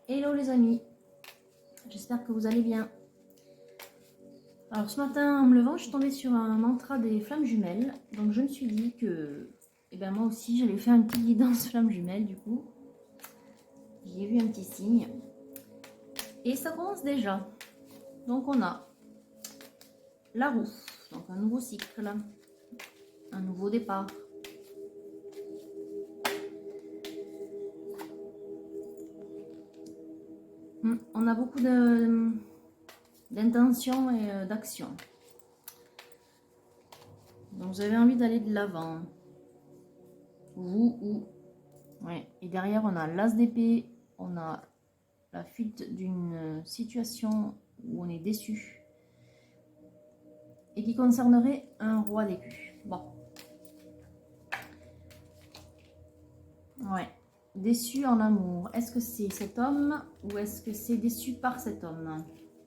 Hello les amis, j'espère que vous allez bien. Alors ce matin en me levant, je suis tombée sur un mantra des flammes jumelles. Donc je me suis dit que moi aussi j'allais faire une petite guidance flammes jumelles du coup. J'ai vu un petit signe. Et ça commence déjà. Donc on a la roue, donc un nouveau cycle, un nouveau départ. On a beaucoup d'intention et d'action. Donc vous avez envie d'aller de l'avant. Vous ou... Ouais. Et derrière on a l'as d'épée, on a la fuite d'une situation où on est déçu. Et qui concernerait un roi d'écus. Bon. Ouais. Déçu en amour. Est-ce que c'est cet homme ou est-ce que c'est déçu par cet homme?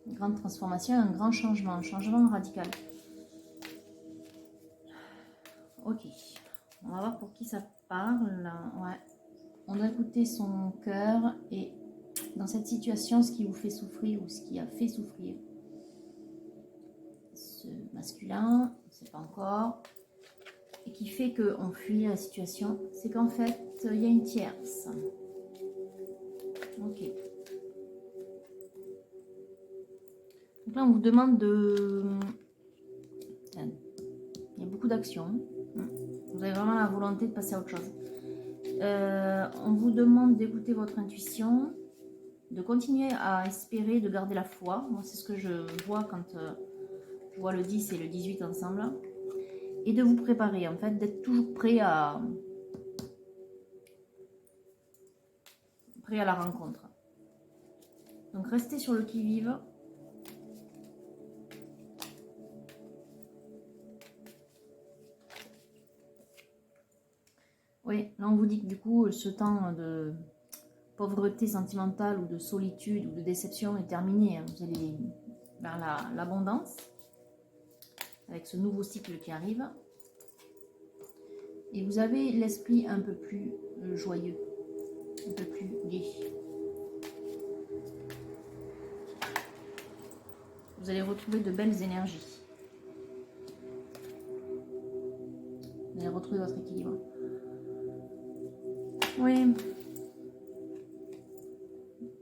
Une grande transformation, un grand changement, un changement radical. Ok. On va voir pour qui ça parle. Ouais. On doit écouter son cœur et dans cette situation, ce qui vous fait souffrir ou ce qui a fait souffrir ce masculin, on ne sait pas encore, et qui fait qu'on fuit la situation, c'est qu'en fait, il y a une tierce. Ok. Donc là, on vous demande de... Il y a beaucoup d'actions. Vous avez vraiment la volonté de passer à autre chose. On vous demande d'écouter votre intuition, de continuer à espérer, de garder la foi. Moi, c'est ce que je vois quand je vois le 10 et le 18 ensemble. Et de vous préparer, en fait, d'être toujours prêt à la rencontre. Donc, restez sur le qui-vive. Oui, là, on vous dit que du coup, ce temps de pauvreté sentimentale ou de solitude ou de déception est terminé. Vous allez vers l'abondance avec ce nouveau cycle qui arrive. Et vous avez l'esprit un peu plus joyeux, un peu plus gai. Vous allez retrouver de belles énergies. Vous allez retrouver votre équilibre. Oui.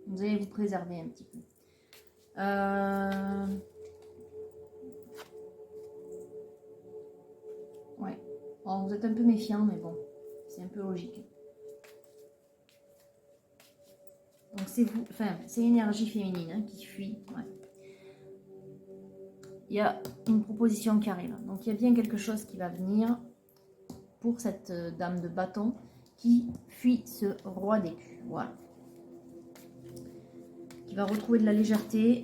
Vous allez vous préserver un petit peu. Ouais. Bon, vous êtes un peu méfiant, mais bon, c'est un peu logique. Donc c'est vous, enfin, c'est l'énergie féminine hein, qui fuit. Ouais. Il y a une proposition qui arrive. Donc il y a bien quelque chose qui va venir pour cette dame de bâton qui fuit ce roi d'écus. Voilà. Qui va retrouver de la légèreté.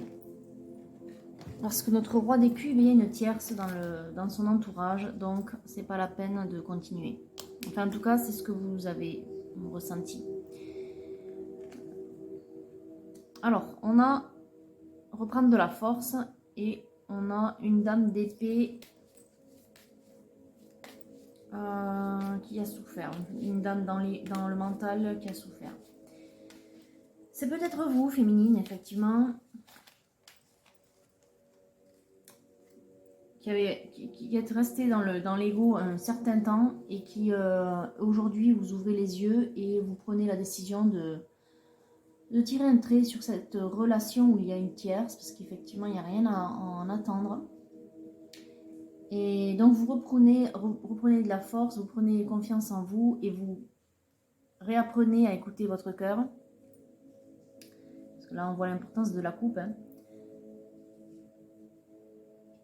Parce que notre roi d'écus, il y a une tierce dans son entourage. Donc c'est pas la peine de continuer. Enfin en tout cas, c'est ce que vous avez ressenti. Alors, on a reprendre de la force et on a une dame d'épée qui a souffert. Une dame dans le mental qui a souffert. C'est peut-être vous, féminine, effectivement, qui êtes resté dans l'ego un certain temps et qui aujourd'hui vous ouvrez les yeux et vous prenez la décision de tirer un trait sur cette relation où il y a une tierce, parce qu'effectivement il n'y a rien à en attendre. Et donc vous reprenez de la force, vous prenez confiance en vous et vous réapprenez à écouter votre cœur. Parce que là on voit l'importance de la coupe. Hein.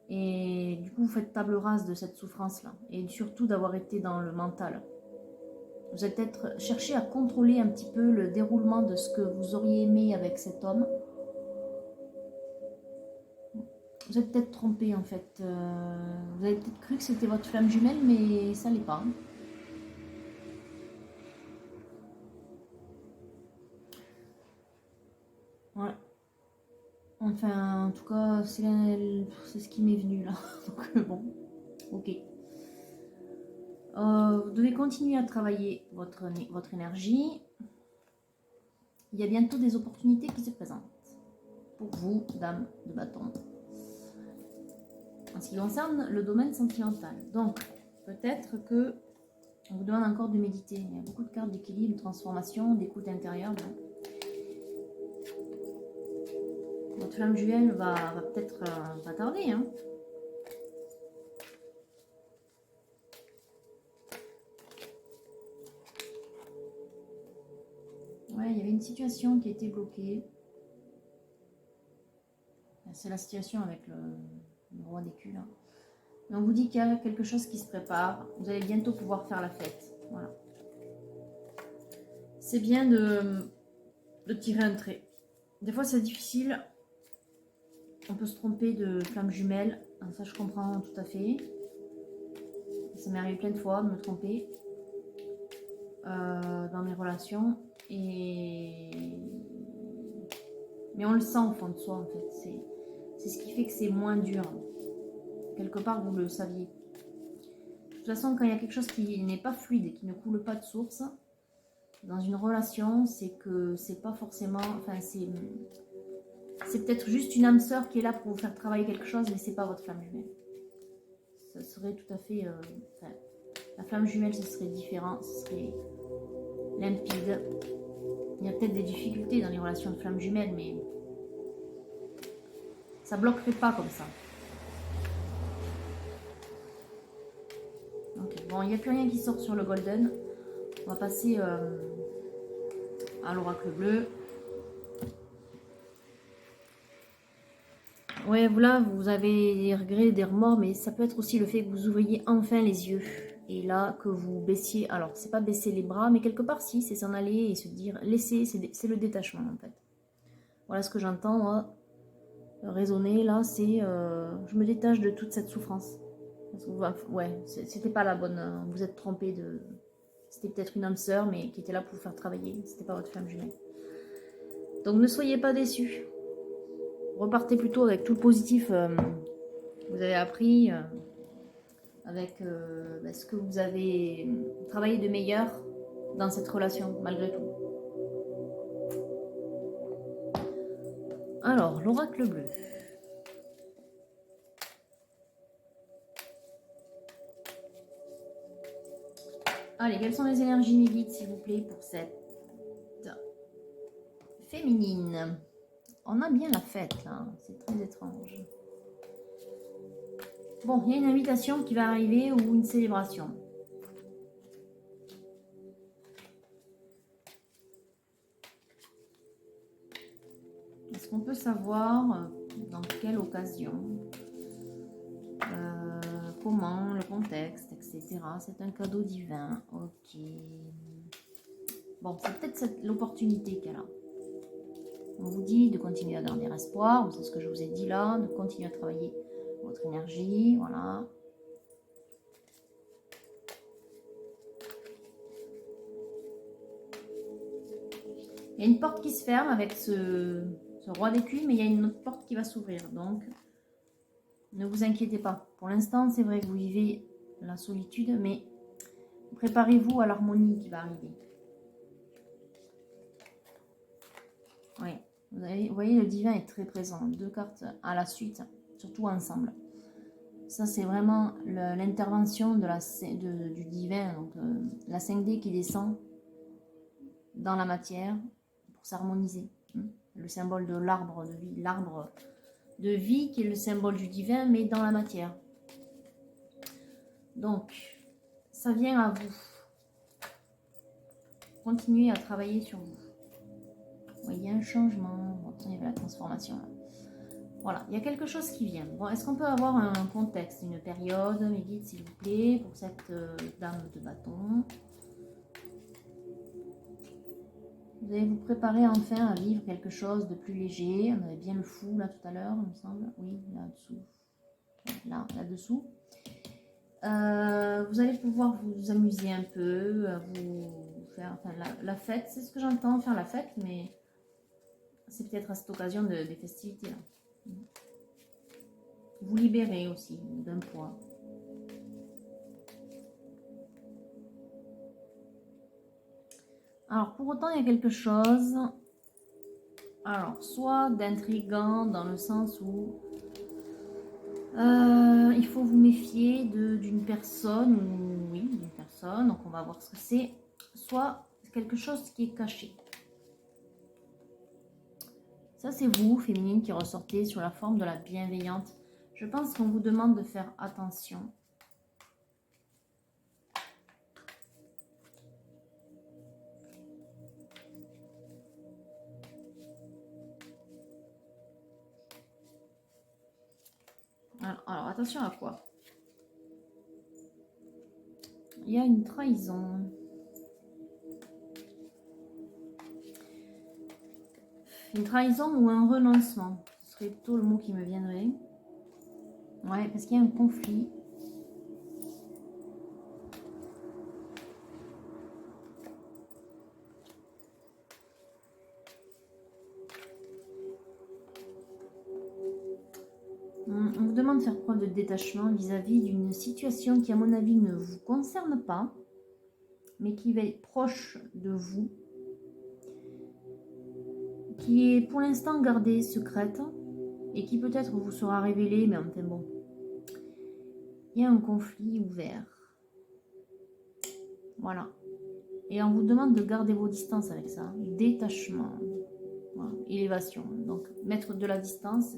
Et du coup vous faites table rase de cette souffrance-là. Et surtout d'avoir été dans le mental. Vous allez peut-être chercher à contrôler un petit peu le déroulement de ce que vous auriez aimé avec cet homme. Vous êtes peut-être trompé en fait. Vous avez peut-être cru que c'était votre flamme jumelle, mais ça l'est pas. Voilà. Enfin, en tout cas, c'est ce qui m'est venu là. Donc bon, ok. Vous devez continuer à travailler votre énergie. il y a bientôt des opportunités qui se présentent. Pour vous, dame de bâton. En ce qui concerne le domaine sentimental. Donc, peut-être que on vous demande encore de méditer. Il y a beaucoup de cartes d'équilibre, de transformation, d'écoute intérieure. Donc. Votre flamme jumelle va peut-être pas tarder. Hein. Ouais, il y avait une situation qui était bloquée. C'est la situation avec le roi d'écu là. Mais on vous dit qu'il y a quelque chose qui se prépare. Vous allez bientôt pouvoir faire la fête. Voilà. C'est bien de tirer un trait. Des fois c'est difficile. On peut se tromper de flamme jumelle. Ça je comprends tout à fait. Ça m'est arrivé plein de fois de me tromper dans mes relations. Mais on le sent au fond de soi en fait. C'est ce qui fait que c'est moins dur. Quelque part, vous le saviez. De toute façon, quand il y a quelque chose qui n'est pas fluide et qui ne coule pas de source, dans une relation, c'est que c'est pas forcément... Enfin, c'est peut-être juste une âme sœur qui est là pour vous faire travailler quelque chose, mais c'est pas votre flamme jumelle. Ça serait tout à fait... enfin, la flamme jumelle, ce serait différent, ce serait limpide. Il y a peut-être des difficultés dans les relations de flamme jumelle, mais ça bloquerait pas comme ça. Bon, il n'y a plus rien qui sort sur le golden. On va passer à l'oracle bleu. Ouais, là, vous avez des regrets, des remords, mais ça peut être aussi le fait que vous ouvriez enfin les yeux. Et là, que vous baissiez... Alors, c'est pas baisser les bras, mais quelque part, si, c'est s'en aller et se dire... Laisser, c'est le détachement, en fait. Voilà ce que j'entends, moi. Raisonner, là, c'est... je me détache de toute cette souffrance. Parce que, ouais, c'était pas la bonne... vous êtes trompé de... C'était peut-être une âme sœur, mais qui était là pour vous faire travailler. C'était pas votre flamme jumelle. Donc ne soyez pas déçus. Repartez plutôt avec tout le positif que vous avez appris, avec ce que vous avez travaillé de meilleur dans cette relation, malgré tout. Alors, l'oracle bleu. Allez, quelles sont les énergies mes guides, s'il vous plaît, pour cette féminine? On a bien la fête, là. C'est très étrange. Bon, il y a une invitation qui va arriver ou une célébration. Est-ce qu'on peut savoir dans quelle occasion, comment, le contexte, etc. C'est un cadeau divin. Ok. Bon, c'est peut-être l'opportunité qu'elle a. On vous dit de continuer à garder espoir, c'est ce que je vous ai dit là, de continuer à travailler votre énergie, voilà. Il y a une porte qui se ferme avec ce roi d'écu, mais il y a une autre porte qui va s'ouvrir, donc ne vous inquiétez pas. Pour l'instant, c'est vrai que vous vivez la solitude, mais préparez-vous à l'harmonie qui va arriver. Oui. Vous voyez, le divin est très présent. 2 cartes à la suite, surtout ensemble. Ça, c'est vraiment l'intervention du divin, donc la 5D qui descend dans la matière pour s'harmoniser. Le symbole de l'arbre de vie, l'arbre de vie qui est le symbole du divin, mais dans la matière. Donc, ça vient à vous. Continuez à travailler sur vous. Il y a un changement, il y a la transformation. Voilà, il y a quelque chose qui vient. Bon, est-ce qu'on peut avoir un contexte, une période, mes guides, s'il vous plaît, pour cette dame de bâton? Vous allez vous préparer enfin à vivre quelque chose de plus léger. On avait bien le fou là tout à l'heure, il me semble. Oui, là-dessous. Là-dessous. Vous allez pouvoir vous amuser un peu, vous faire enfin, la fête, c'est ce que j'entends, faire la fête, mais c'est peut-être à cette occasion des festivités. Là. Vous libérer aussi d'un poids. Alors, pour autant, il y a quelque chose Alors, soit d'intrigant dans le sens où il faut vous méfier d'une personne, ou oui, d'une personne, donc on va voir ce que c'est, soit quelque chose qui est caché. Ça, c'est vous, féminine, qui ressortez sur la forme de la bienveillante. Je pense qu'on vous demande de faire attention. Alors, attention à quoi? Il y a une trahison. Une trahison ou un renoncement. Ce serait plutôt le mot qui me viendrait. Ouais, parce qu'il y a un conflit. On vous demande de faire preuve de détachement vis-à-vis d'une situation qui, à mon avis, ne vous concerne pas, mais qui va être proche de vous, qui est pour l'instant gardée secrète et qui peut-être vous sera révélée, mais enfin bon. Il y a un conflit ouvert. Voilà. Et on vous demande de garder vos distances avec ça. Détachement. Voilà. Élévation. Donc, mettre de la distance.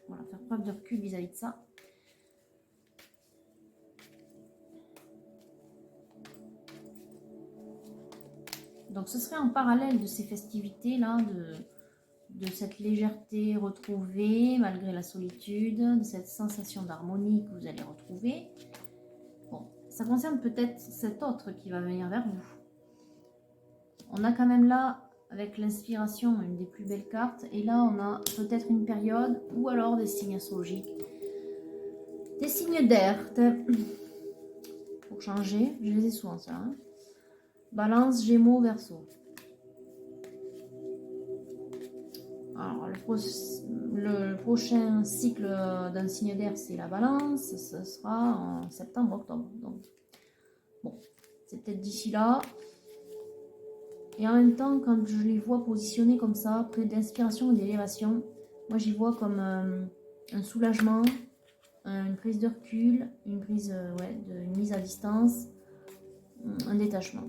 Voilà. Faire preuve de recul vis-à-vis de ça. Donc, ce serait en parallèle de ces festivités-là, de cette légèreté retrouvée malgré la solitude, de cette sensation d'harmonie que vous allez retrouver. Bon, ça concerne peut-être cet autre qui va venir vers vous. On a quand même là, avec l'inspiration, une des plus belles cartes. Et là, on a peut-être une période ou alors des signes astrologiques. Des signes d'air. Pour changer, je les ai souvent ça. Hein. Balance, Gémeaux, Verseau. Alors, le prochain cycle d'un signe d'air, c'est la Balance. Ce sera en septembre-octobre. Donc, bon, c'est peut-être d'ici là. Et en même temps, quand je les vois positionnés comme ça, près d'inspiration et d'élévation, moi j'y vois comme un soulagement, une prise de recul, une prise une mise à distance, un détachement.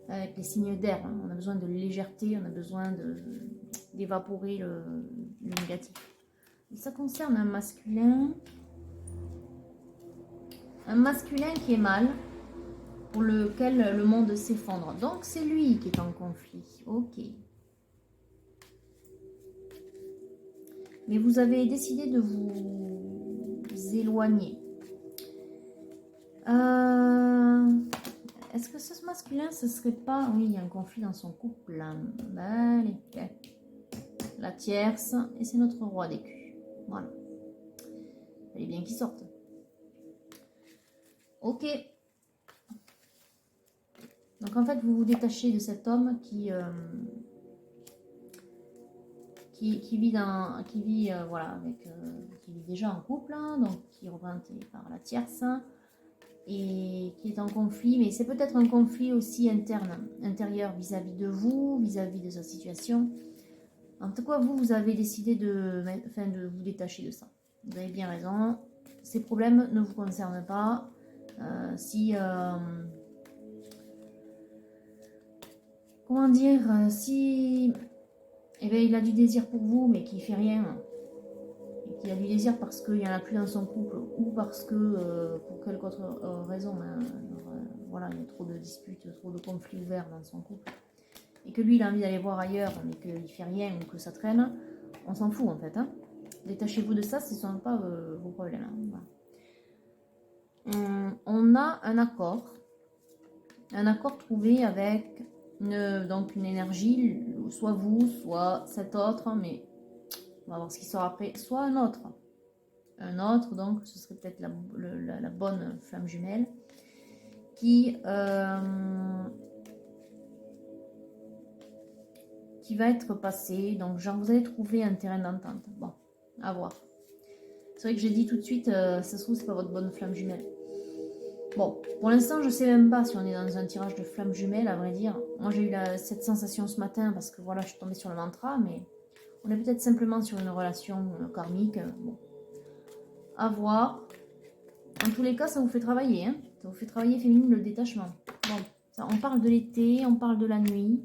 Avec les signes d'air, hein, on a besoin de légèreté, on a besoin d'évaporer le négatif. Et ça concerne un masculin qui est mal, pour lequel le monde s'effondre. Donc c'est lui qui est en conflit. Ok. Mais vous avez décidé de vous éloigner. Est-ce que ce masculin, ce serait pas... Oui, il y a un conflit dans son couple. Allez, la tierce. Et c'est notre roi d'écus. Voilà. Il fallait bien qu'il sorte. Ok. Donc en fait, vous vous détachez de cet homme qui vit déjà en couple, hein, donc qui est représenté par la tierce et qui est en conflit, mais c'est peut-être un conflit aussi intérieur vis-à-vis de vous, vis-à-vis de sa situation. En tout cas, vous avez décidé de vous détacher de ça. Vous avez bien raison. Ces problèmes ne vous concernent pas. Comment dire, si il a du désir pour vous, mais qu'il fait rien, et qu'il a du désir parce qu'il n'y en a plus dans son couple, ou parce que, pour quelque autre raison, voilà, il y a trop de disputes, trop de conflits ouverts dans son couple, et que lui, il a envie d'aller voir ailleurs, mais qu'il ne fait rien, ou que ça traîne, on s'en fout, en fait. Hein. Détachez-vous de ça, ce ne sont pas vos problèmes. Hein. Voilà. On a un accord trouvé avec donc une énergie, soit vous, soit cet autre, mais on va voir ce qui sort après, soit un autre, donc ce serait peut-être la bonne flamme jumelle, qui va être passé, donc genre vous allez trouver un terrain d'entente, bon, à voir. C'est vrai que j'ai dit tout de suite, ça se trouve c'est pas votre bonne flamme jumelle. Bon, pour l'instant, je sais même pas si on est dans un tirage de flamme jumelle, à vrai dire. Moi, j'ai eu cette sensation ce matin parce que voilà, je suis tombée sur le mantra, mais On est peut-être simplement sur une relation karmique. Bon, à voir. En tous les cas, ça vous fait travailler. Hein, ça vous fait travailler, féminine, le détachement. Bon, ça, on parle de l'été, on parle de la nuit.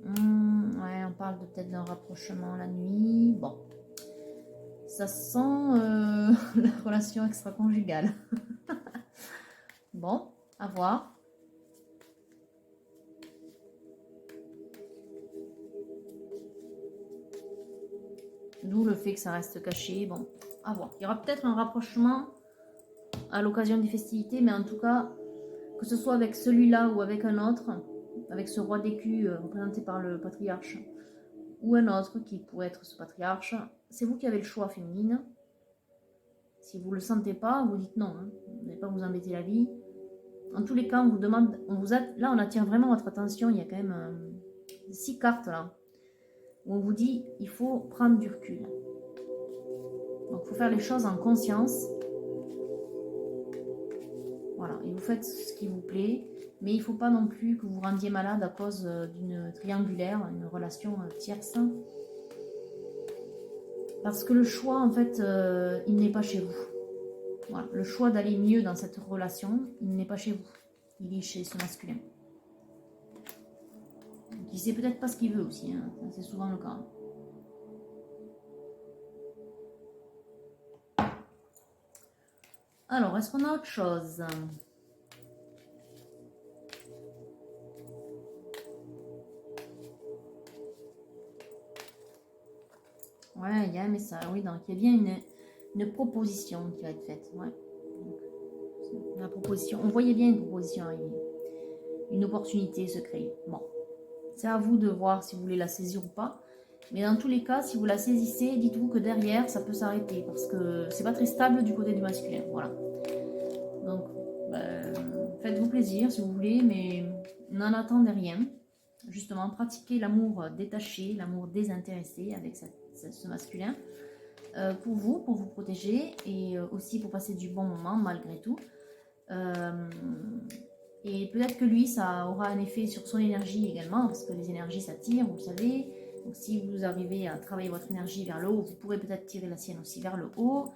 Ouais, on parle peut-être d'un rapprochement la nuit. Bon, ça sent la relation extra-conjugale. Bon, à voir. D'où le fait que ça reste caché. Bon, à voir. Il y aura peut-être un rapprochement à l'occasion des festivités, mais en tout cas, que ce soit avec celui-là ou avec un autre, avec ce roi d'écu représenté par le patriarche, ou un autre qui pourrait être ce patriarche, c'est vous qui avez le choix, féminine. Si vous ne le sentez pas, vous dites non, hein. Vous n'allez pas vous embêter la vie. En tous les cas, on vous demande, là on attire vraiment votre attention, il y a quand même 6 cartes là, où on vous dit, il faut prendre du recul. Donc il faut faire les choses en conscience. Voilà, et vous faites ce qui vous plaît, mais il ne faut pas non plus que vous vous rendiez malade à cause d'une triangulaire, une relation tierce. Parce que le choix, en fait, il n'est pas chez vous. Voilà, le choix d'aller mieux dans cette relation, il n'est pas chez vous. Il est chez ce masculin. Il ne sait peut-être pas ce qu'il veut aussi, hein. C'est souvent le cas. Alors, est-ce qu'on a autre chose? Ouais, il y a un message, oui, donc il y a bien une proposition qui va être faite. Ouais. Donc, la proposition, on voyait bien une proposition arriver. Une opportunité se créer. Bon, c'est à vous de voir si vous voulez la saisir ou pas. Mais dans tous les cas, si vous la saisissez, dites-vous que derrière, ça peut s'arrêter. Parce que c'est pas très stable du côté du masculin. Voilà. Donc, faites-vous plaisir si vous voulez, mais n'en attendez rien. Justement, pratiquez l'amour détaché, l'amour désintéressé avec ce masculin. Pour vous protéger et aussi pour passer du bon moment malgré tout. Et peut-être que lui, ça aura un effet sur son énergie également, parce que les énergies s'attirent, vous le savez. Donc si vous arrivez à travailler votre énergie vers le haut, vous pourrez peut-être tirer la sienne aussi vers le haut.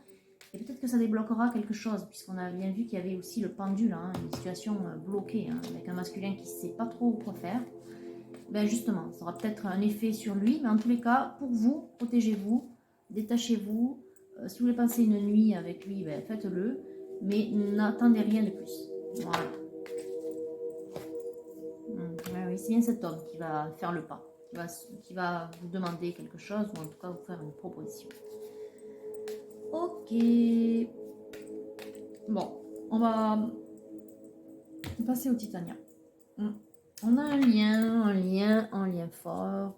Et peut-être que ça débloquera quelque chose, puisqu'on a bien vu qu'il y avait aussi le pendule, hein, une situation bloquée, hein, avec un masculin qui ne sait pas trop quoi faire. Ben justement, ça aura peut-être un effet sur lui, mais en tous les cas, pour vous, protégez-vous, détachez-vous. Si vous voulez passer une nuit avec lui, ben, faites-le, mais n'attendez rien de plus. Voilà. Ouais, oui, c'est bien cet homme qui va faire le pas, qui va vous demander quelque chose, ou en tout cas vous faire une proposition. Ok. Bon, on va passer au Titania. On a un lien fort.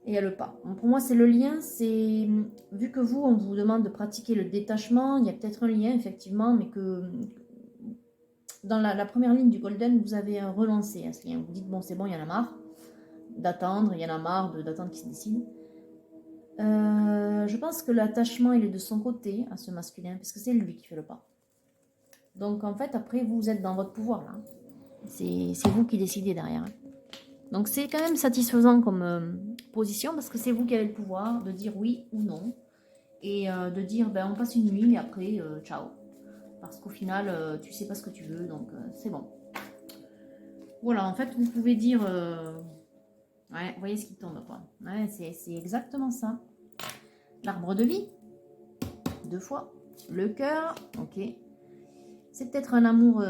Et il y a le pas. Bon, pour moi, c'est le lien, c'est... Vu que vous, on vous demande de pratiquer le détachement, il y a peut-être un lien, effectivement, mais que... Dans la première ligne du Golden, vous avez renoncé à ce lien. Vous dites, bon, c'est bon, il y en a marre d'attendre, il y en a marre d'attendre qu'il se décide. Je pense que l'attachement, il est de son côté, à ce masculin, parce que c'est lui qui fait le pas. Donc, en fait, après, vous êtes dans votre pouvoir, là. C'est vous qui décidez derrière. Donc, c'est quand même satisfaisant comme position, parce que c'est vous qui avez le pouvoir de dire oui ou non. Et de dire, ben, on passe une nuit, mais après, ciao. Parce qu'au final, tu sais pas ce que tu veux, donc c'est bon. Voilà, en fait, vous pouvez dire... ouais, vous voyez ce qui tombe, quoi. Ouais, c'est exactement ça. L'arbre de vie. 2 fois. Le cœur, ok. C'est peut-être un amour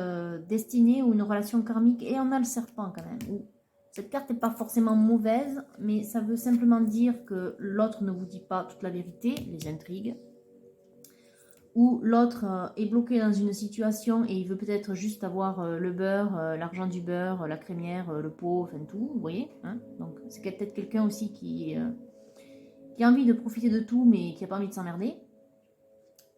destiné ou une relation karmique. Et on a le serpent, quand même. Cette carte n'est pas forcément mauvaise, mais ça veut simplement dire que l'autre ne vous dit pas toute la vérité, les intrigues. Ou l'autre est bloqué dans une situation et il veut peut-être juste avoir le beurre, l'argent du beurre, la crémière, le pot, enfin tout, vous voyez, hein. Donc c'est peut-être quelqu'un aussi qui a envie de profiter de tout mais qui n'a pas envie de s'emmerder.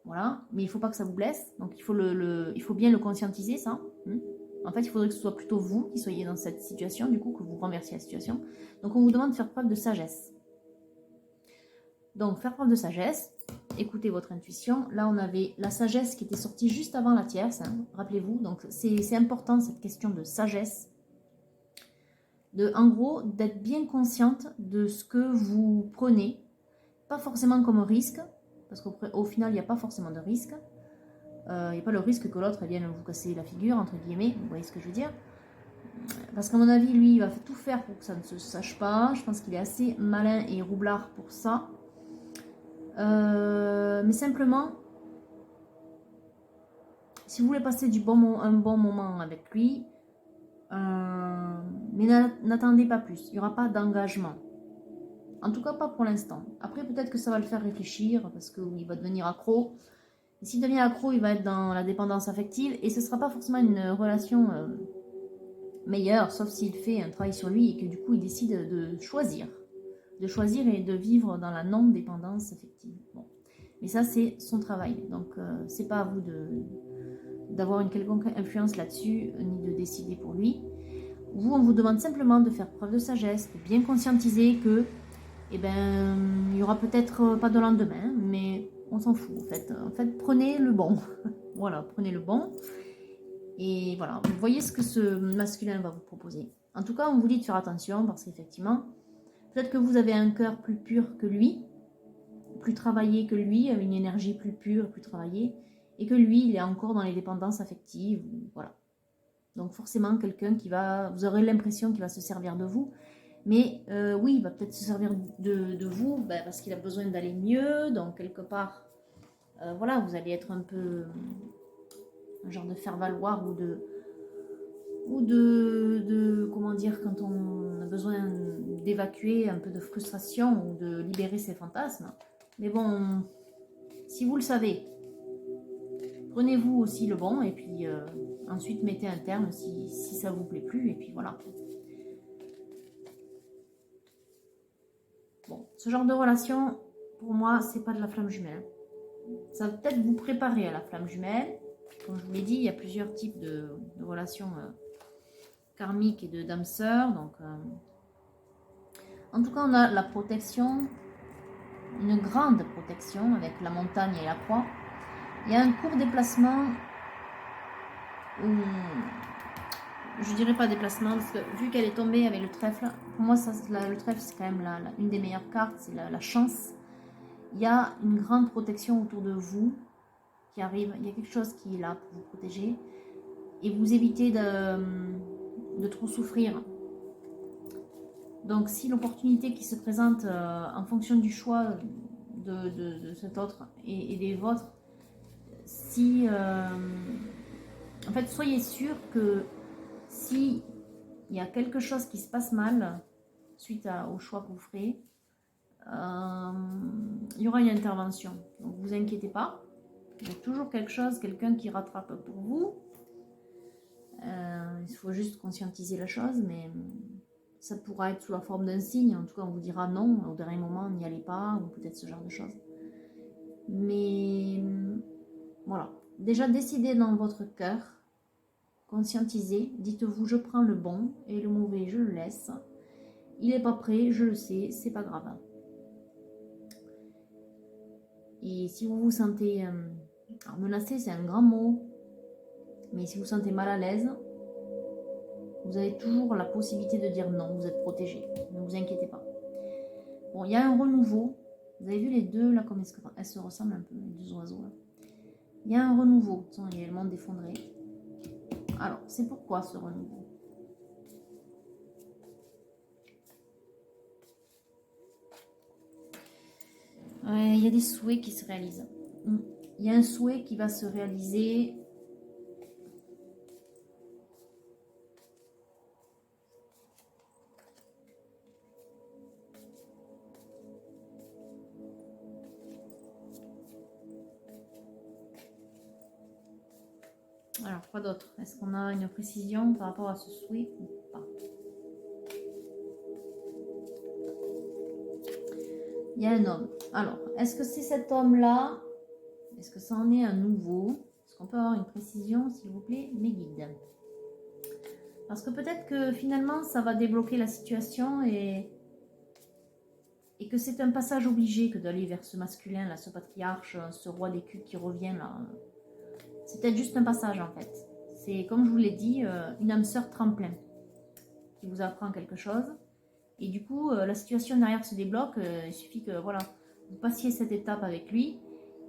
Voilà, mais il ne faut pas que ça vous blesse, donc il faut bien le conscientiser ça. Hein. En fait, il faudrait que ce soit plutôt vous qui soyez dans cette situation, du coup, que vous renversiez la situation. Donc on vous demande de faire preuve de sagesse. Donc faire preuve de sagesse, écoutez votre intuition. Là, on avait la sagesse qui était sortie juste avant la tierce, hein, rappelez-vous. Donc, c'est important, cette question de sagesse. En gros, d'être bien consciente de ce que vous prenez, pas forcément comme risque, parce qu'au final, il n'y a pas forcément de risque. Il n'y a pas le risque que l'autre vienne vous casser la figure, entre guillemets, vous voyez ce que je veux dire. Parce qu'à mon avis, lui, il va tout faire pour que ça ne se sache pas. Je pense qu'il est assez malin et roublard pour ça. Mais simplement, si vous voulez passer un bon moment avec lui, mais n'attendez pas plus. Il n'y aura pas d'engagement. En tout cas, pas pour l'instant. Après, peut-être que ça va le faire réfléchir parce qu'il va devenir accro. Et s'il devient accro, il va être dans la dépendance affective et ce ne sera pas forcément une relation meilleure, sauf s'il fait un travail sur lui et que du coup, il décide de choisir. De choisir et de vivre dans la non-dépendance affective. Bon. Mais ça, c'est son travail. Donc, c'est pas à vous d'avoir une quelconque influence là-dessus, ni de décider pour lui. Vous, on vous demande simplement de faire preuve de sagesse, de bien conscientiser que, eh ben, il n'y aura peut-être pas de lendemain, mais on s'en fout en fait. En fait, prenez le bon. Voilà, prenez le bon. Et voilà, vous voyez ce que ce masculin va vous proposer. En tout cas, on vous dit de faire attention parce qu'effectivement, peut-être que vous avez un cœur plus pur que lui, plus travaillé que lui, une énergie plus pure, plus travaillée, et que lui, il est encore dans les dépendances affectives. Voilà. Donc forcément, quelqu'un qui va, vous aurez l'impression qu'il va se servir de vous, mais oui, il va peut-être se servir de vous parce qu'il a besoin d'aller mieux, donc quelque part, voilà, vous allez être un peu un genre de faire-valoir ou de comment dire, quand on a besoin d'évacuer un peu de frustration ou de libérer ses fantasmes. Mais bon, si vous le savez, prenez-vous aussi le bon et puis ensuite mettez un terme si ça vous plaît plus et puis voilà. Bon, ce genre de relation, pour moi, c'est pas de la flamme jumelle. Ça va peut-être vous préparer à la flamme jumelle. Comme je vous l'ai dit, il y a plusieurs types de relations karmiques et de d'âmes sœurs. Donc, en tout cas, on a la protection, une grande protection avec la montagne et la croix. Il y a un court déplacement, je dirais pas déplacement, parce que vu qu'elle est tombée avec le trèfle, pour moi, le trèfle, c'est quand même une des meilleures cartes, c'est la chance. Il y a une grande protection autour de vous qui arrive, il y a quelque chose qui est là pour vous protéger et vous éviter de trop souffrir. Donc si l'opportunité qui se présente en fonction du choix de cet autre et des vôtres, si en fait soyez sûr que si il y a quelque chose qui se passe mal suite au choix que vous ferez, il y aura une intervention. Donc vous inquiétez pas, il y a toujours quelque chose, quelqu'un qui rattrape pour vous. Il faut juste conscientiser la chose, mais ça pourra être sous la forme d'un signe. En tout cas, on vous dira non, au dernier moment, n'y allez pas, ou peut-être ce genre de choses. Mais voilà. Déjà, décidez dans votre cœur, conscientisez, dites-vous, je prends le bon et le mauvais, je le laisse. Il n'est pas prêt, je le sais, c'est pas grave. Et si vous vous sentez... alors, menacé, c'est un grand mot, mais si vous vous sentez mal à l'aise, vous avez toujours la possibilité de dire non, vous êtes protégé. Ne vous inquiétez pas. Bon, il y a un renouveau. Vous avez vu les deux, là, comme elles se ressemblent un peu, les deux oiseaux, là. Il y a un renouveau. Il y a le monde effondré. Alors, c'est pourquoi ce renouveau? Il y a des souhaits qui se réalisent. Il y a un souhait qui va se réaliser. Alors, quoi d'autre? Est-ce qu'on a une précision par rapport à ce souhait ou pas? Il y a un homme. Alors, est-ce que c'est cet homme-là? Est-ce que ça en est un nouveau? Est-ce qu'on peut avoir une précision, s'il vous plaît, mes guides? Parce que peut-être que finalement, ça va débloquer la situation et que c'est un passage obligé que d'aller vers ce masculin, là, ce patriarche, ce roi des culs qui revient, là. C'est peut-être juste un passage, en fait. C'est, comme je vous l'ai dit, une âme sœur tremplin. qui vous apprend quelque chose. Et du coup, la situation derrière se débloque. Il suffit que voilà, vous passiez cette étape avec lui.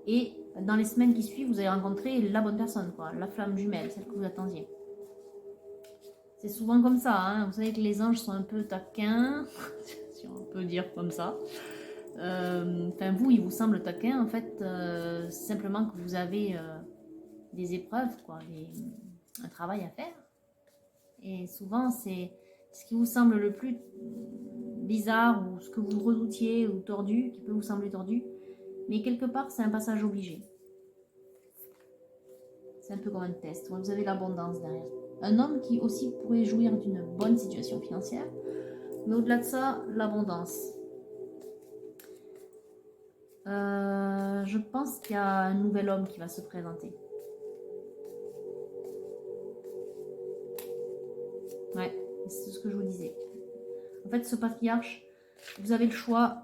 Et dans les semaines qui suivent, vous allez rencontrer la bonne personne, quoi, la flamme jumelle, celle que vous attendiez. C'est souvent comme ça, hein. Vous savez que les anges sont un peu taquins, si on peut dire comme ça. Enfin, vous, il vous semble taquin, en fait, simplement que vous avez des épreuves, quoi, un travail à faire. Et souvent, c'est ce qui vous semble le plus bizarre ou ce que vous redoutiez ou tordu, qui peut vous sembler tordu, mais quelque part, c'est un passage obligé. C'est un peu comme un test. Vous avez l'abondance derrière. Un homme qui aussi pourrait jouir d'une bonne situation financière, mais au-delà de ça, l'abondance. Je pense qu'il y a un nouvel homme qui va se présenter. Ouais, c'est ce que je vous disais. En fait, ce patriarche, vous avez le choix.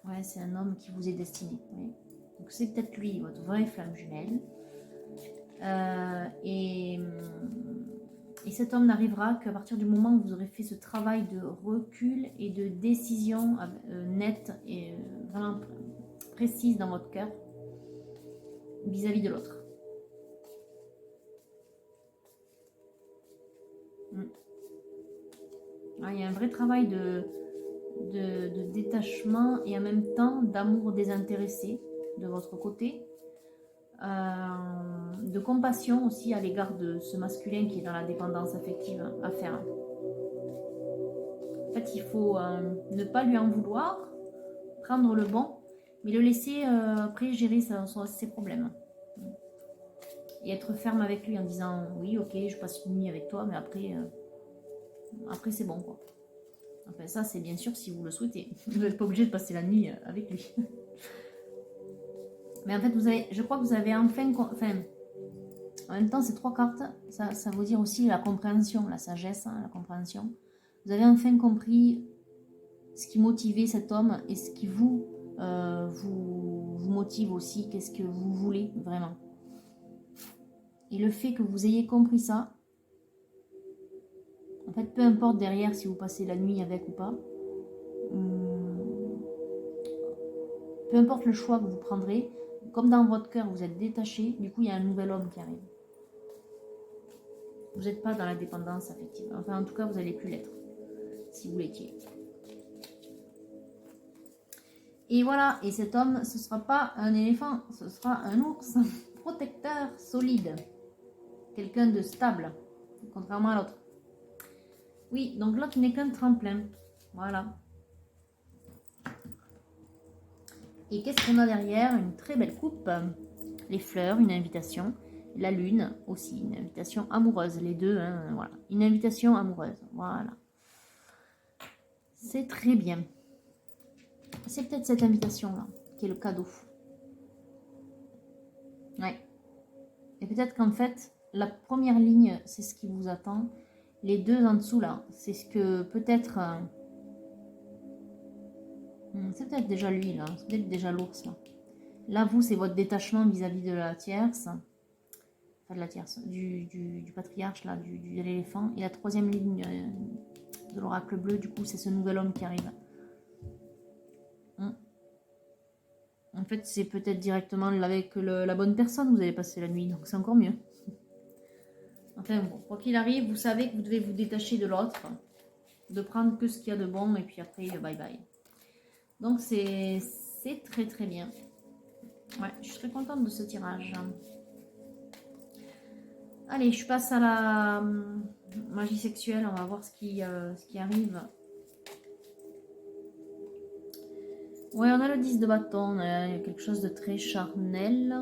Ouais, c'est un homme qui vous est destiné. Oui. Donc c'est peut-être lui, votre vraie flamme jumelle. Et cet homme n'arrivera qu'à partir du moment où vous aurez fait ce travail de recul et de décision nette et vraiment précise dans votre cœur vis-à-vis de l'autre. Il y a un vrai travail de détachement et en même temps d'amour désintéressé de votre côté. De compassion aussi à l'égard de ce masculin qui est dans la dépendance affective à faire. En fait, il faut ne pas lui en vouloir, prendre le bon, mais le laisser après gérer ses problèmes. Et être ferme avec lui en disant oui, ok, je passe une nuit avec toi, mais après c'est bon, quoi. Enfin, ça, c'est bien sûr si vous le souhaitez. Vous n'êtes pas obligé de passer la nuit avec lui. Mais en fait, je crois que vous avez enfin, en même temps, ces 3 cartes, ça veut dire aussi la compréhension, la sagesse, hein, la compréhension. Vous avez enfin compris ce qui motivait cet homme et ce qui vous motive aussi, qu'est-ce que vous voulez vraiment. Et le fait que vous ayez compris ça, en fait, peu importe derrière si vous passez la nuit avec ou pas, peu importe le choix que vous prendrez, comme dans votre cœur vous êtes détaché, du coup il y a un nouvel homme qui arrive. Vous n'êtes pas dans la dépendance affective. Enfin, en tout cas, vous n'allez plus l'être, si vous l'étiez. Et voilà, et cet homme, ce ne sera pas un éléphant, ce sera un ours protecteur solide. Quelqu'un de stable, contrairement à l'autre. Oui, donc l'autre n'est qu'un tremplin. Voilà. Et qu'est-ce qu'on a derrière? Une très belle coupe, les fleurs, une invitation, la lune aussi, une invitation amoureuse, les deux, hein, voilà. Une invitation amoureuse, voilà. C'est très bien. C'est peut-être cette invitation-là qui est le cadeau. Ouais. Et peut-être qu'en fait, la première ligne, c'est ce qui vous attend. Les deux en dessous, là, c'est ce que peut-être... c'est peut-être déjà lui, là. C'est peut-être déjà l'ours, là. Là, vous, c'est votre détachement vis-à-vis de la tierce. Enfin, de la tierce. Du patriarche, là, de l'éléphant. Et la troisième ligne de l'oracle bleu, du coup, c'est ce nouvel homme qui arrive. En fait, c'est peut-être directement avec la bonne personne vous allez passer la nuit. Donc, c'est encore mieux. Enfin, bon, quoi qu'il arrive, vous savez que vous devez vous détacher de l'autre. De prendre que ce qu'il y a de bon. Et puis après, bye bye. Donc, c'est très très bien. Ouais, je suis très contente de ce tirage. Allez, je passe à la magie sexuelle. On va voir ce qui arrive. Ouais, on a le 10 de bâton. Il y a quelque chose de très charnel.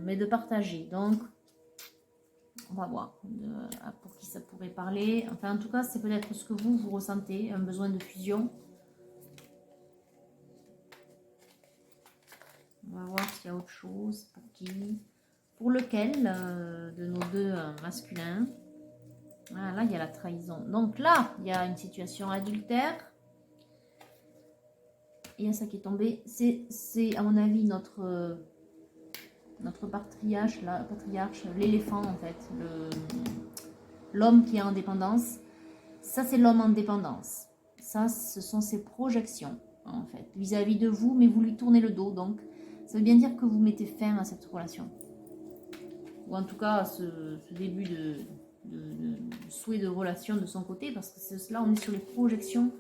Mais de partager. Donc, on va voir pour qui ça pourrait parler. Enfin, en tout cas, c'est peut-être ce que vous ressentez. Un besoin de fusion. On va voir s'il y a autre chose. Pour qui? Pour lequel de nos deux masculins? Ah, là, il y a la trahison. Donc là, il y a une situation adultère. Il y a ça qui est tombé. C'est à mon avis notre patriarche, l'éléphant en fait. l'homme qui est en dépendance, ça c'est l'homme en dépendance. Ça, ce sont ses projections, en fait, vis-à-vis de vous, mais vous lui tournez le dos, donc ça veut bien dire que vous mettez fin à cette relation. Ou en tout cas, à ce début de souhait de relation de son côté, parce que c'est cela, on est sur les projections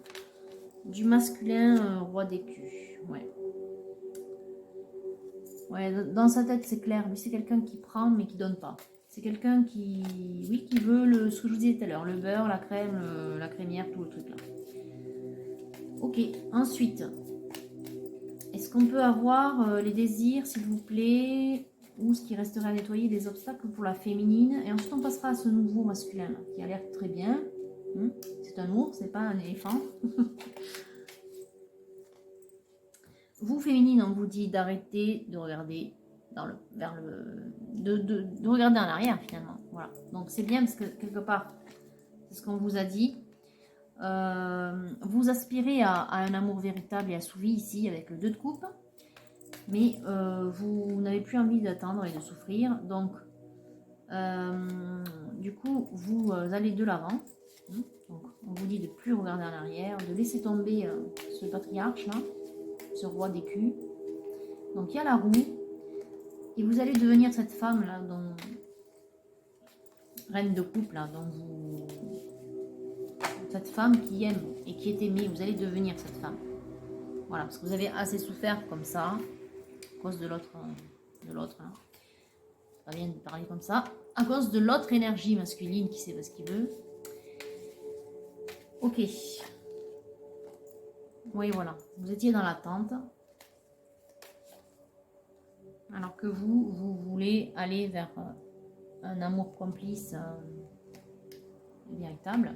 du masculin roi d'écus. Ouais. Ouais, dans sa tête, c'est clair. Lui, c'est quelqu'un qui prend, mais qui donne pas. C'est quelqu'un qui, oui, qui veut ce que je vous disais tout à l'heure, le beurre, la crème, la crémière, tout le truc là. Ok, ensuite, est-ce qu'on peut avoir les désirs, s'il vous plaît, ou ce qui resterait à nettoyer, des obstacles pour la féminine. Et ensuite, on passera à ce nouveau masculin là, qui a l'air très bien. C'est un ours, c'est pas un éléphant. Vous, féminine, on vous dit d'arrêter de regarder de regarder en arrière, finalement. Voilà. Donc, c'est bien parce que, quelque part, c'est ce qu'on vous a dit. Vous aspirez à un amour véritable et assouvi ici, avec le 2 de coupe. Mais vous n'avez plus envie d'attendre et de souffrir. Donc, du coup, vous allez de l'avant. Donc, on vous dit de plus regarder en arrière, de laisser tomber ce patriarche là, ce roi d'écus. Donc, il y a la roue. Et vous allez devenir cette femme là, dont reine de couple là, dont vous, cette femme qui aime et qui est aimée. Vous allez devenir cette femme. Voilà, parce que vous avez assez souffert comme ça, à cause de l'autre. Hein. Pas bien de parler comme ça. À cause de l'autre énergie masculine qui sait pas ce qu'il veut. Ok. Oui, voilà. Vous étiez dans l'attente. Alors que vous voulez aller vers un amour complice véritable.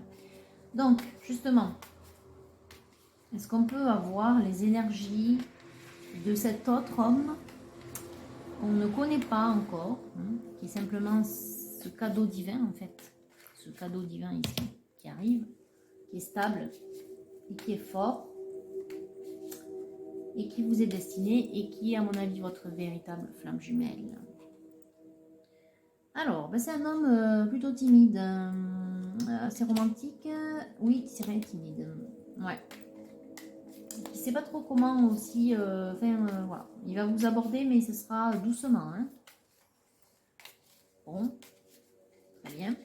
Donc, justement, est-ce qu'on peut avoir les énergies de cet autre homme qu'on ne connaît pas encore, qui est simplement ce cadeau divin, en fait. Ce cadeau divin ici, qui arrive, qui est stable et qui est fort, et qui vous est destiné, et qui est, à mon avis, votre véritable flamme jumelle. Alors, ben c'est un homme plutôt timide, assez romantique, oui, qui serait timide, ouais. Il sait pas trop comment aussi, voilà. Il va vous aborder, mais ce sera doucement, hein. Bon, très bien.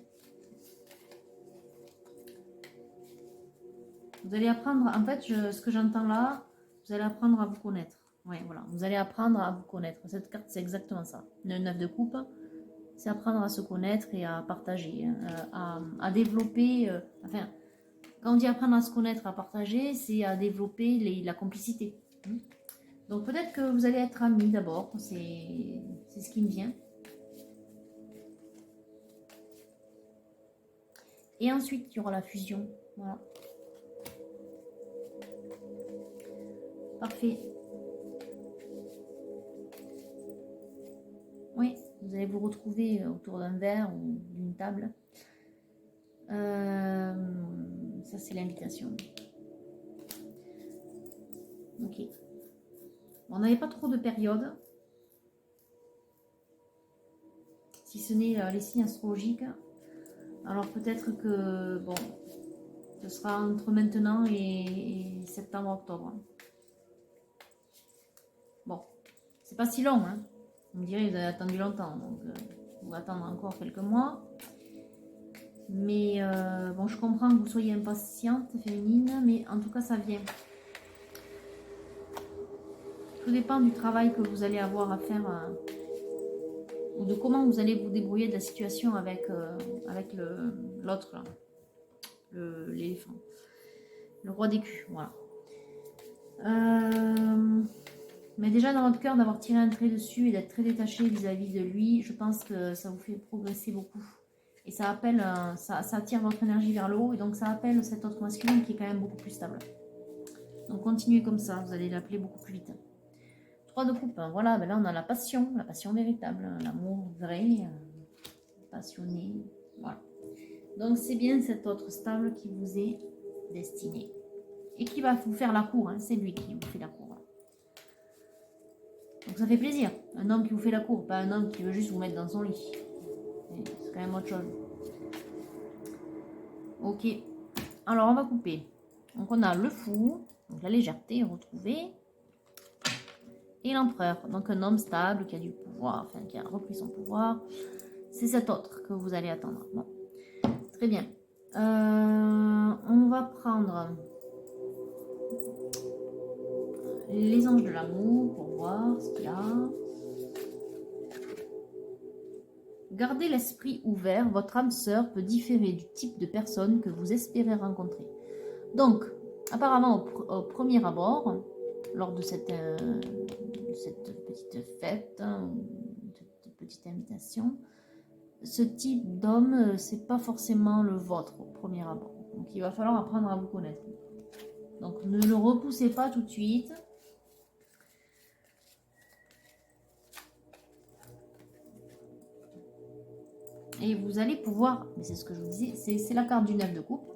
Vous allez apprendre, en fait, ce que j'entends là, vous allez apprendre à vous connaître. Ouais, voilà, vous allez apprendre à vous connaître. Cette carte, c'est exactement ça. Le 9 de coupe, c'est apprendre à se connaître et à partager, à développer, enfin, quand on dit apprendre à se connaître, à partager, c'est à développer la complicité. Donc peut-être que vous allez être amis d'abord, c'est ce qui me vient. Et ensuite, il y aura la fusion. Voilà. Parfait. Oui, vous allez vous retrouver autour d'un verre ou d'une table. Ça, c'est l'invitation. Ok. On n'avait pas trop de période. Si ce n'est les signes astrologiques. Alors peut-être que, bon, ce sera entre maintenant et septembre-octobre. Bon, c'est pas si long, hein. Vous me direz, vous avez attendu longtemps, donc on va attendre encore quelques mois. Mais bon, je comprends que vous soyez impatiente, féminine, mais en tout cas, ça vient. Tout dépend du travail que vous allez avoir à faire, ou de comment vous allez vous débrouiller de la situation avec l'autre, l'éléphant. Le roi d'écus, voilà. Mais déjà dans votre cœur, d'avoir tiré un trait dessus et d'être très détaché vis-à-vis de lui, je pense que ça vous fait progresser beaucoup. Et ça appelle, ça attire votre énergie vers le haut, et donc ça appelle cet autre masculin qui est quand même beaucoup plus stable. Donc continuez comme ça, vous allez l'appeler beaucoup plus vite. 3 de coupe, hein, voilà, ben là on a la passion véritable, l'amour vrai, passionné, voilà. Donc c'est bien cet autre stable qui vous est destiné. Et qui va vous faire la cour, hein, c'est lui qui vous fait la cour. Donc ça fait plaisir, un homme qui vous fait la cour, pas un homme qui veut juste vous mettre dans son lit. C'est quand même autre chose. Ok. Alors, on va couper. Donc, on a le fou, donc la légèreté retrouvée, et l'empereur, donc un homme stable qui a du pouvoir, enfin qui a repris son pouvoir. C'est cet autre que vous allez attendre. Bon, très bien. On va prendre les anges de l'amour pour voir ce qu'il y a. Gardez l'esprit ouvert, votre âme sœur peut différer du type de personne que vous espérez rencontrer. Donc, apparemment, au premier abord, lors de cette petite fête, hein, cette petite invitation, ce type d'homme, c'est pas forcément le vôtre au premier abord. Donc, il va falloir apprendre à vous connaître. Donc, ne le repoussez pas tout de suite. Et vous allez pouvoir, mais c'est ce que je vous disais, c'est la carte du 9 de coupe.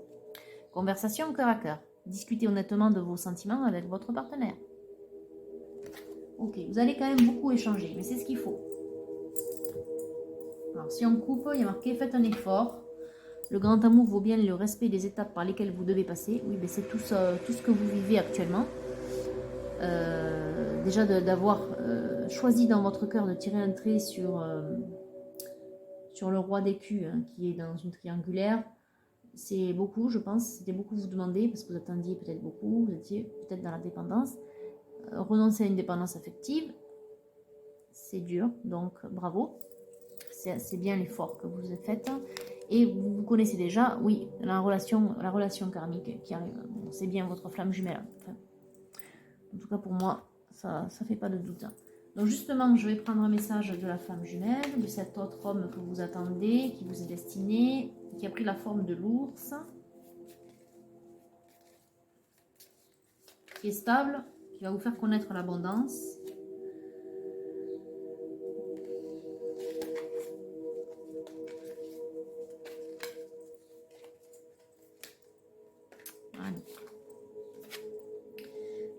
Conversation cœur à cœur. Discutez honnêtement de vos sentiments avec votre partenaire. Ok, vous allez quand même beaucoup échanger, mais c'est ce qu'il faut. Alors si on coupe, il y a marqué faites un effort. Le grand amour vaut bien le respect des étapes par lesquelles vous devez passer. Oui, mais c'est tout ce que vous vivez actuellement. Déjà d'avoir choisi dans votre cœur de tirer un trait sur le roi d'écus, hein, qui est dans une triangulaire. C'est beaucoup, je pense. C'était beaucoup vous demander, parce que vous attendiez peut-être beaucoup, vous étiez peut-être dans la dépendance. Renoncer à une dépendance affective, c'est dur, donc bravo. C'est bien l'effort que vous avez fait. Et vous connaissez déjà, oui, la relation karmique qui arrive. Bon, c'est bien votre flamme jumelle. Enfin, en tout cas pour moi, ça fait pas de doute. Donc justement, je vais prendre un message de la flamme jumelle, de cet autre homme que vous attendez, qui vous est destiné, qui a pris la forme de l'ours, qui est stable, qui va vous faire connaître l'abondance.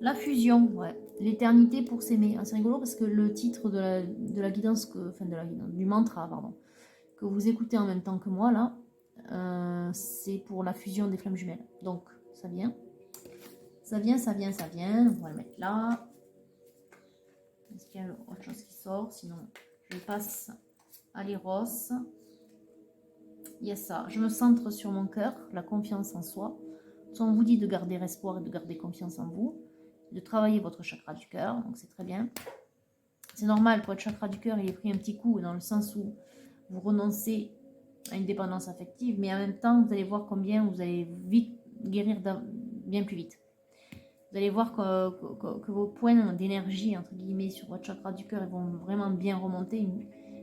La fusion, ouais. L'éternité pour s'aimer. Ah, c'est rigolo parce que le titre de la guidance, du mantra, pardon, que vous écoutez en même temps que moi, là, c'est pour la fusion des flammes jumelles. Donc, ça vient. Ça vient, ça vient, ça vient. On va le mettre là. Est-ce qu'il y a autre chose qui sort? Sinon, je passe à l'éros. Il y a ça. Je me centre sur mon cœur, la confiance en soi. On vous dit de garder espoir et de garder confiance en vous, de travailler votre chakra du cœur, donc c'est très bien. C'est normal, pour votre chakra du cœur, il est pris un petit coup dans le sens où vous renoncez à une dépendance affective, mais en même temps, vous allez voir combien vous allez vite guérir bien plus vite. Vous allez voir que vos points d'énergie, entre guillemets, sur votre chakra du cœur, ils vont vraiment bien remonter.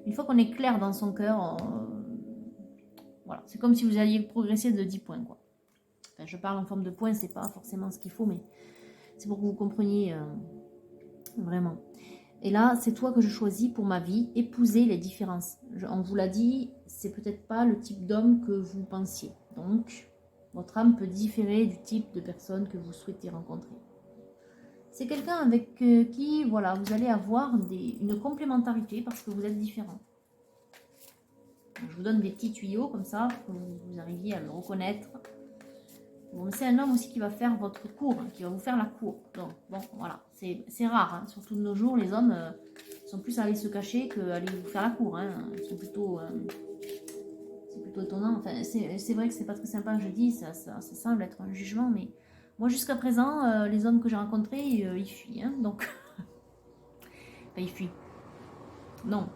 Une fois qu'on est clair dans son cœur, voilà, c'est comme si vous alliez progresser de 10 points, quoi. Enfin, je parle en forme de points, c'est pas forcément ce qu'il faut, mais c'est pour que vous compreniez vraiment. Et là, c'est toi que je choisis pour ma vie. Épousez les différences. On vous l'a dit, c'est peut-être pas le type d'homme que vous pensiez. Donc, votre âme peut différer du type de personne que vous souhaitez rencontrer. C'est quelqu'un avec qui, voilà, vous allez avoir une complémentarité parce que vous êtes différents. Donc, je vous donne des petits tuyaux comme ça pour que vous arriviez à le reconnaître. Bon, c'est un homme aussi qui va faire votre cour, hein, qui va vous faire la cour. Donc, bon, voilà, c'est rare. Hein. Surtout de nos jours, les hommes sont plus à aller se cacher qu'à aller vous faire la cour. Hein. Ils sont plutôt... c'est plutôt étonnant. Enfin, c'est vrai que c'est pas très sympa que je dis, ça semble être un jugement, mais moi, jusqu'à présent, les hommes que j'ai rencontrés, ils fuient. Hein, donc, enfin, ils fuient. Non,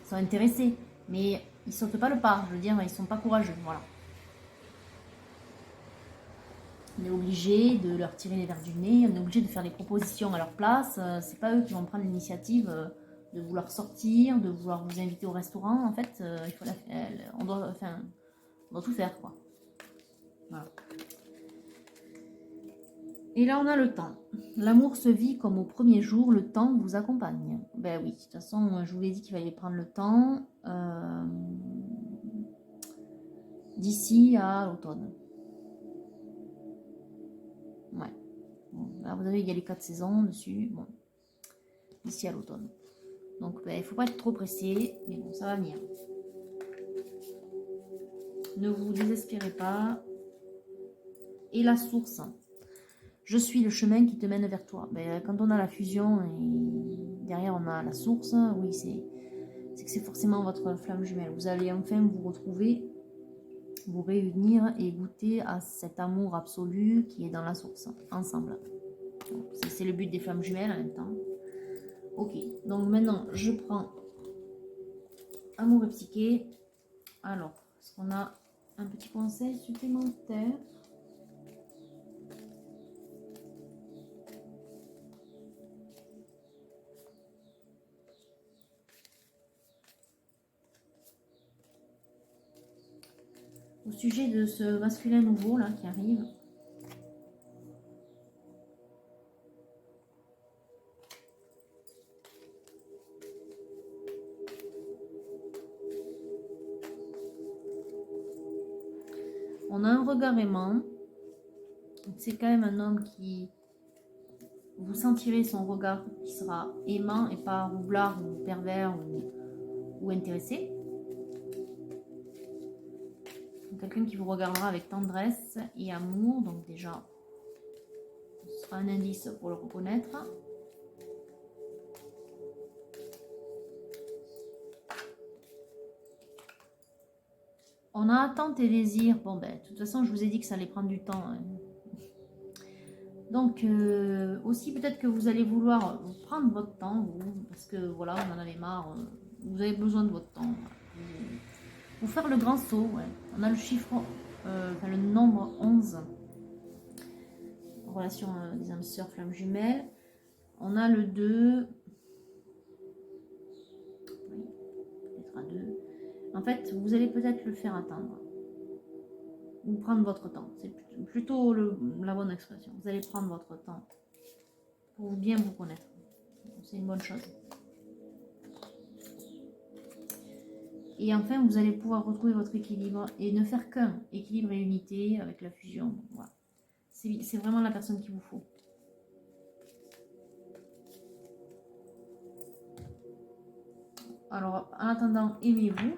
ils sont intéressés, mais ils sautent pas le pas. Je veux dire, ils sont pas courageux, voilà. On est obligé de leur tirer les verres du nez, on est obligé de faire des propositions à leur place. C'est pas eux qui vont prendre l'initiative de vouloir sortir, de vouloir vous inviter au restaurant. En fait, il faut on doit tout faire, quoi. Voilà. Et là, on a le temps. L'amour se vit comme au premier jour, le temps vous accompagne. Ben oui, de toute façon, je vous l'ai dit qu'il fallait prendre le temps d'ici à l'automne. Ouais. Bon, là, vous avez, il y a les 4 saisons dessus. Bon, d'ici à l'automne. Donc, ben, il ne faut pas être trop pressé, mais bon, ça va venir. Ne vous désespérez pas. et la source. Je suis le chemin qui te mène vers toi. Ben, quand on a la fusion et derrière on a la source, oui, c'est que c'est forcément votre flamme jumelle. Vous allez enfin vous retrouver, vous réunir et goûter à cet amour absolu qui est dans la source, ensemble. C'est le but des flammes jumelles en même temps. Ok, donc maintenant je prends amour et psyché. Alors, est-ce qu'on a un petit conseil supplémentaire? Au sujet de ce masculin nouveau là qui arrive. On a un regard aimant. C'est quand même un homme qui... Vous sentirez son regard qui sera aimant et pas roublard ou pervers ou intéressé. Quelqu'un qui vous regardera avec tendresse et amour. Donc déjà, ce sera un indice pour le reconnaître. On a attente et désir. Bon, ben, de toute façon, je vous ai dit que ça allait prendre du temps. Hein. Donc, aussi, peut-être que vous allez vouloir prendre votre temps, vous, parce que, voilà, vous en avez marre. Vous avez besoin de votre temps. Vous faire le grand saut, ouais. On a le chiffre, enfin, le nombre 11. En relation des âmes sœurs, flammes jumelles. On a le 2. Oui, peut-être à 2. En fait, vous allez peut-être le faire attendre. Ou prendre votre temps. C'est plutôt la bonne expression. Vous allez prendre votre temps pour bien vous connaître. C'est une bonne chose. Et enfin, vous allez pouvoir retrouver votre équilibre et ne faire qu'un. Équilibre et unité avec la fusion. Voilà. C'est vraiment la personne qu'il vous faut. Alors, en attendant, aimez-vous.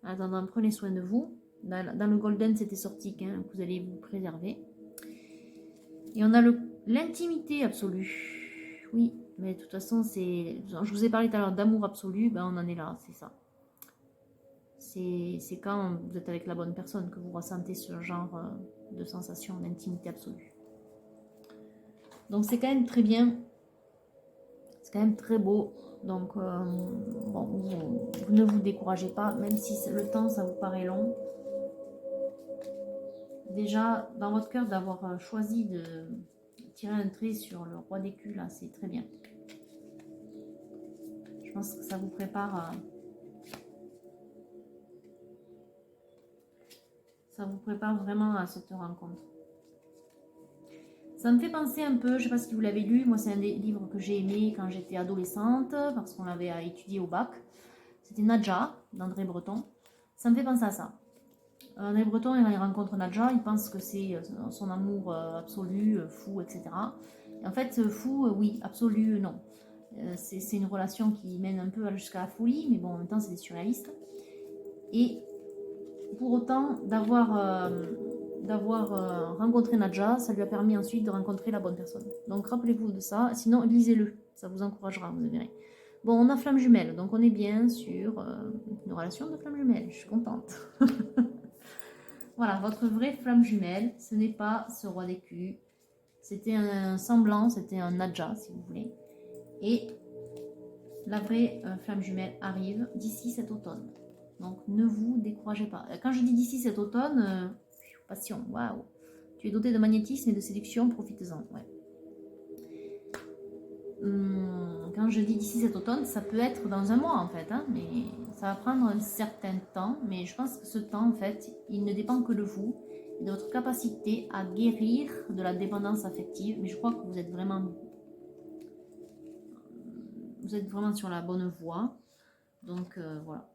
En attendant, prenez soin de vous. Dans le Golden, c'était sorti que vous allez vous préserver. Et on a l'intimité absolue. Oui, mais de toute façon, je vous ai parlé tout à l'heure d'amour absolu, ben on en est là, c'est ça. C'est quand vous êtes avec la bonne personne que vous ressentez ce genre de sensation d'intimité absolue. Donc c'est quand même très bien. C'est quand même très beau. Donc, bon, vous ne vous découragez pas, même si le temps, ça vous paraît long. Déjà, dans votre cœur, d'avoir choisi de tirer un trait sur le roi d'écus, là, c'est très bien. Je pense que ça vous prépare à... Ça vous prépare vraiment à cette rencontre. Ça me fait penser un peu, je ne sais pas si vous l'avez lu, moi c'est un des livres que j'ai aimé quand j'étais adolescente, parce qu'on l'avait étudié au bac. C'était Nadja, d'André Breton. Ça me fait penser à ça. André Breton, il rencontre Nadja, il pense que c'est son amour absolu, fou, etc. Et en fait, fou, oui, absolu, non. C'est une relation qui mène un peu jusqu'à la folie, mais bon, en même temps, c'est des surréalistes. Et pour autant, d'avoir rencontré Nadja, ça lui a permis ensuite de rencontrer la bonne personne. Donc, rappelez-vous de ça. Sinon, lisez-le. Ça vous encouragera, vous verrez. Bon, on a flamme jumelle, donc on est bien sur une relation de flamme jumelle. Je suis contente. Voilà, votre vraie flamme jumelle, ce n'est pas ce roi d'écus. C'était un semblant, c'était un Nadja, si vous voulez. Et la vraie flamme jumelle arrive d'ici cet automne. Donc, ne vous découragez pas. Quand je dis d'ici cet automne, passion, waouh. Tu es doté de magnétisme et de séduction, profites-en. Ouais. Quand je dis d'ici cet automne, ça peut être dans un mois en fait, hein, mais ça va prendre un certain temps. Mais je pense que ce temps, en fait, il ne dépend que de vous et de votre capacité à guérir de la dépendance affective. Mais je crois que vous êtes vraiment sur la bonne voie. Donc voilà.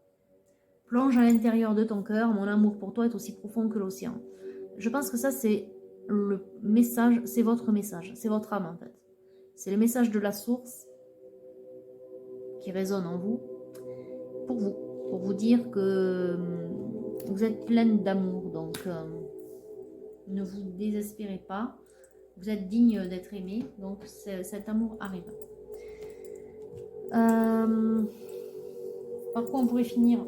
Plonge à l'intérieur de ton cœur, mon amour pour toi est aussi profond que l'océan. Je pense que ça, c'est le message, c'est votre message, c'est votre âme en fait. C'est le message de la source qui résonne en vous, pour vous dire que vous êtes pleine d'amour. Donc, Ne vous désespérez pas. Vous êtes digne d'être aimé. Donc cet amour arrive. Par quoi on pourrait finir?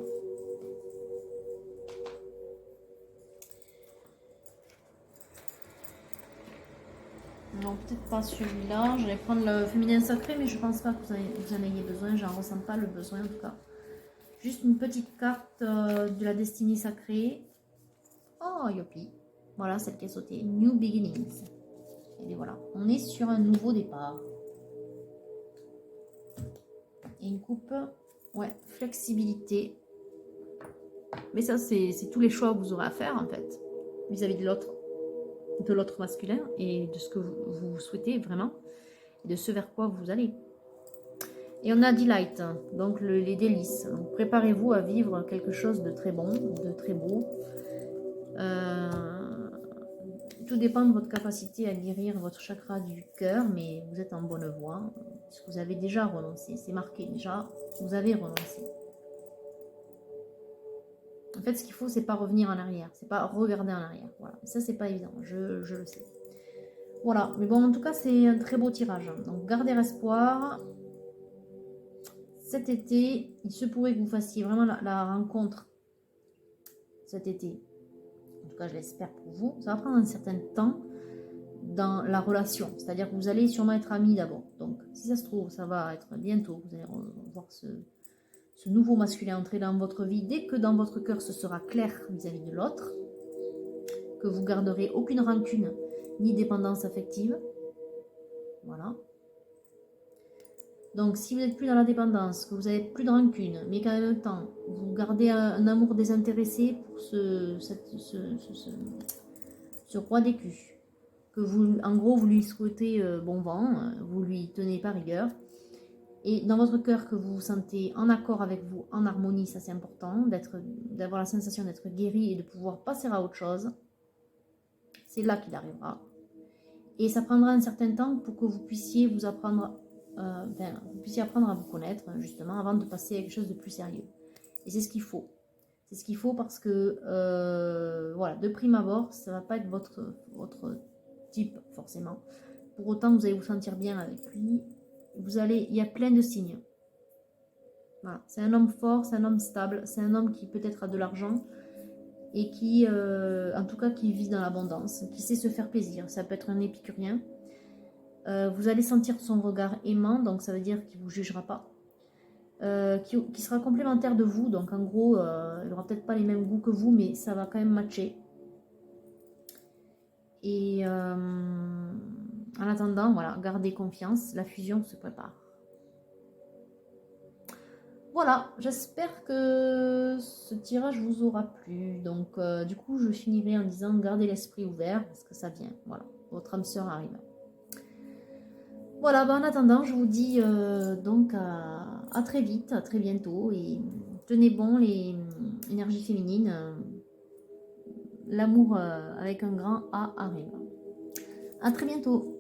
Non, peut-être pas celui-là. J'allais prendre le féminin sacré, mais je pense pas que vous en ayez besoin. J'en ressens pas le besoin en tout cas. Juste une petite carte de la destinée sacrée. Oh, yopi. Voilà, celle qui est sautée. New Beginnings. Et voilà, on est sur un nouveau départ. Et une coupe, ouais, flexibilité. Mais ça, c'est tous les choix que vous aurez à faire en fait, vis-à-vis de l'autre masculin et de ce que vous souhaitez vraiment, et de ce vers quoi vous allez. Et on a Delight, donc les délices. Préparez-vous à vivre quelque chose de très bon, de très beau. Tout dépend de votre capacité à guérir votre chakra du cœur, mais vous êtes en bonne voie, puisque vous avez déjà renoncé. C'est marqué déjà, vous avez renoncé. En fait, ce qu'il faut, c'est pas revenir en arrière, c'est pas regarder en arrière. Voilà, ça c'est pas évident, je le sais. Voilà, mais bon, en tout cas, c'est un très beau tirage. Donc, gardez espoir. Cet été, il se pourrait que vous fassiez vraiment la rencontre cet été. En tout cas, je l'espère pour vous. Ça va prendre un certain temps dans la relation. C'est-à-dire que vous allez sûrement être amis d'abord. Donc, si ça se trouve, ça va être bientôt. Vous allez voir ce nouveau masculin entrer dans votre vie. Dès que dans votre cœur, ce sera clair vis-à-vis de l'autre, que vous garderez aucune rancune ni dépendance affective. Voilà. Donc, si vous n'êtes plus dans la dépendance, que vous n'avez plus de rancune, mais qu'en même temps, vous gardez un amour désintéressé pour ce roi d'écus, que vous, en gros, vous lui souhaitez bon vent, vous lui tenez pas rigueur, et dans votre cœur que vous vous sentez en accord avec vous, en harmonie, ça c'est important, d'avoir la sensation d'être guéri et de pouvoir passer à autre chose, c'est là qu'il arrivera. Et ça prendra un certain temps pour que vous puissiez vous apprendre à vous connaître, justement, avant de passer à quelque chose de plus sérieux. Et c'est ce qu'il faut. C'est ce qu'il faut parce que, voilà, de prime abord, ça ne va pas être votre type, forcément. Pour autant, vous allez vous sentir bien avec lui. Il y a plein de signes. Voilà. C'est un homme fort, c'est un homme stable, c'est un homme qui peut-être a de l'argent et qui, en tout cas, qui vit dans l'abondance, qui sait se faire plaisir. Ça peut être un épicurien. Vous allez sentir son regard aimant, donc ça veut dire qu'il ne vous jugera pas. Qui sera complémentaire de vous, donc en gros, il n'aura peut-être pas les mêmes goûts que vous, mais ça va quand même matcher. Et en attendant, voilà, gardez confiance, la fusion se prépare. Voilà, j'espère que ce tirage vous aura plu. Donc, du coup, je finirai en disant gardez l'esprit ouvert parce que ça vient. Voilà, votre âme sœur arrive. Voilà, en attendant, je vous dis donc à très vite, à très bientôt. Et tenez bon les énergies féminines. L'amour avec un grand A arrive. À très bientôt.